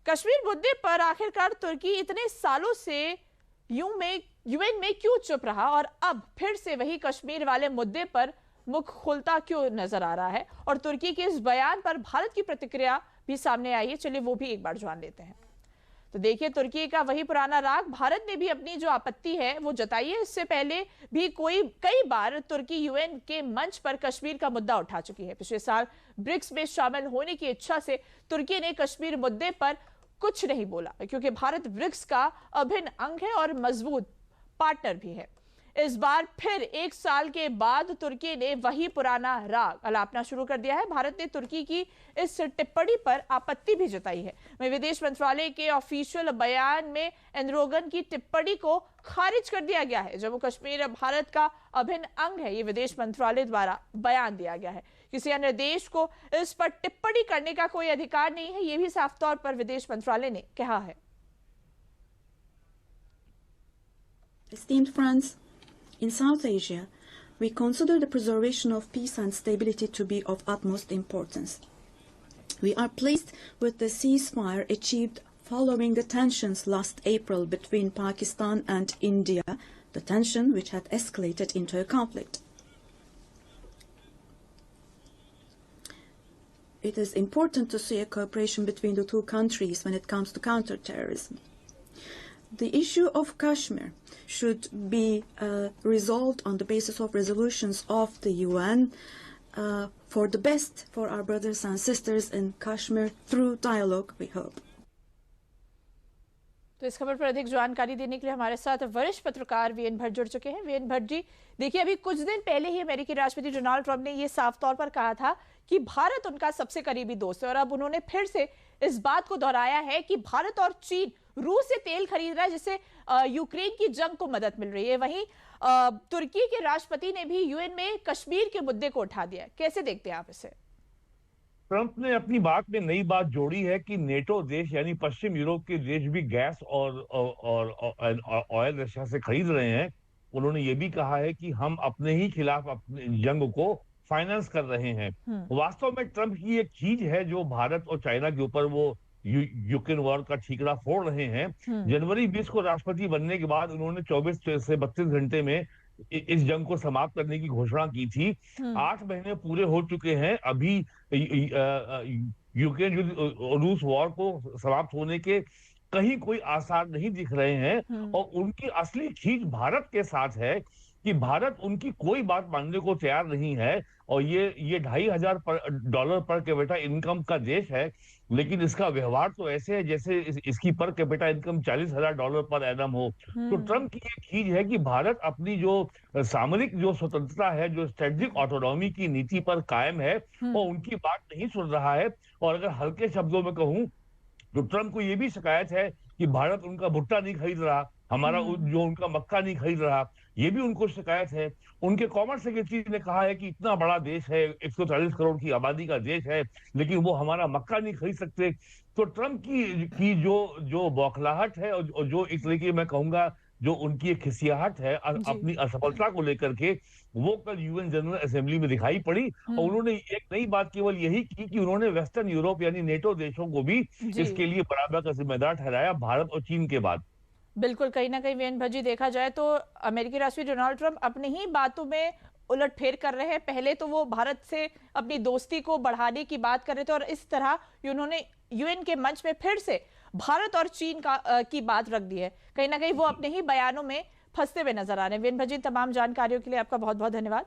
कश्मीर मुद्दे पर आखिरकार तुर्की इतने सालों से यूएन में क्यों चुप रहा और अब फिर से वही कश्मीर वाले मुद्दे पर मुख खुलता क्यों नजर आ रहा है? और तुर्की के इस बयान पर भारत की प्रतिक्रिया भी सामने आई है, चलिए वो भी एक बार जान लेते हैं। तो देखिए, तुर्की का वही पुराना राग, भारत ने भी अपनी जो आपत्ति है वो जताई है। इससे पहले भी कई बार तुर्की यूएन के मंच पर कश्मीर का मुद्दा उठा चुकी है। पिछले साल ब्रिक्स में शामिल होने की इच्छा से तुर्की ने कश्मीर मुद्दे पर कुछ नहीं बोला, क्योंकि भारत ब्रिक्स का अभिन्न अंग है और मजबूत पार्टनर भी है। इस बार फिर एक साल के बाद तुर्की ने वही पुराना राग अलापना शुरू कर दिया है। भारत ने तुर्की की इस टिप्पणी पर आपत्ति भी जताई है। वहीं विदेश मंत्रालय के ऑफिशियल बयान में एर्दोगन की टिप्पणी को खारिज कर दिया गया है। जम्मू कश्मीर भारत का अभिन्न अंग है, ये विदेश मंत्रालय द्वारा बयान दिया गया है। किसी अन्य देश को इस पर टिप्पणी करने का कोई अधिकार नहीं है, ये भी साफ तौर पर विदेश मंत्रालय ने कहा है। Esteemed friends, in South Asia, we consider the preservation of peace and stability to be of utmost importance. We are pleased with the ceasefire achieved following the tensions last April between Pakistan and India, the tension which had escalated into a conflict. It is important to see a cooperation between the two countries when it comes to counterterrorism. The issue of Kashmir should be resolved on the basis of resolutions of the UN for the best for our brothers and sisters in Kashmir through dialogue, we hope. तो इस खबर पर अधिक जानकारी देने के लिए हमारे साथ वरिष्ठ पत्रकार वीएन भट्ट जुड़ चुके हैं। वीएन भट्ट जी, देखिए, अभी कुछ दिन पहले ही अमेरिकी राष्ट्रपति डोनाल्ड ट्रंप ने यह साफ तौर पर कहा था कि भारत उनका सबसे करीबी दोस्त है, और अब उन्होंने फिर से इस बात को दोहराया है कि भारत और चीन रूस से तेल खरीद रहा है, जिससे यूक्रेन की जंग को मदद मिल रही है। वहीं तुर्की के राष्ट्रपति ने भी यूएन में कश्मीर के मुद्दे को उठा दिया। कैसे देखते हैं आप इसे? ट्रंप ने अपनी बात में नई बात जोड़ी है कि नेटो देश यानी पश्चिम यूरोप के देश भी गैस और ऑयल रशिया से खरीद रहे हैं। उन्होंने ये भी कहा है कि हम अपने ही खिलाफ अपने जंग को फाइनेंस कर रहे हैं। वास्तव में ट्रंप की एक चीज है जो भारत और चाइना के ऊपर वो यूक्रेन वॉर का ठीकरा फोड़ रहे हैं। जनवरी 20 को राष्ट्रपति बनने के बाद उन्होंने 24 से 32 घंटे में इस जंग को समाप्त करने की घोषणा की थी। 8 महीने पूरे हो चुके हैं। अभी यूक्रेन रूस वॉर को समाप्त होने के कहीं कोई आसार नहीं दिख रहे हैं, और उनकी असली खींच भारत के साथ है कि भारत उनकी कोई बात मानने को तैयार नहीं है। और ये $2,500 पर कैपिटा इनकम का देश है, लेकिन इसका व्यवहार तो ऐसे है जैसे इसकी per capita income $40,000 per annum हो। तो ट्रंप की ये चीज है कि भारत अपनी जो सामरिक जो स्वतंत्रता है, जो स्ट्रेटेजिक ऑटोनॉमी की नीति पर कायम है, और उनकी बात नहीं सुन रहा है। और अगर हल्के शब्दों में कहूं तो ट्रंप को यह भी शिकायत है कि भारत उनका भुट्टा नहीं खरीद रहा, हमारा जो उनका मक्का नहीं खरीद रहा, ये भी उनको शिकायत है। उनके कॉमर्स सेक्रेटरी ने कहा है कि इतना बड़ा देश है, 140 करोड़ की आबादी का देश है, लेकिन वो हमारा मक्का नहीं खरीद सकते। तो ट्रंप की जो बौखलाहट है और जो एक तरीके मैं कहूंगा जो उनकी एक खिसियाहट है अपनी असफलता को लेकर के, वो कल यूएन जनरल असेंबली में दिखाई पड़ी। और उन्होंने एक नई बात केवल यही की कि उन्होंने वेस्टर्न यूरोप यानी नेटो देशों को भी इसके लिए बराबर का जिम्मेदार ठहराया, भारत और चीन के बाद। बिल्कुल, कहीं ना कहीं वीएन भट्ट जी, देखा जाए तो अमेरिकी राष्ट्रपति डोनाल्ड ट्रंप अपनी ही बातों में उलटफेर कर रहे हैं। पहले तो वो भारत से अपनी दोस्ती को बढ़ाने की बात कर रहे थे, और इस तरह उन्होंने यूएन के मंच में फिर से भारत और चीन की बात रख दी है। कहीं ना कहीं वो अपने ही बयानों में फंसते हुए नजर आ रहे हैं। वीएन भट्ट जी, तमाम जानकारियों के लिए आपका बहुत बहुत धन्यवाद।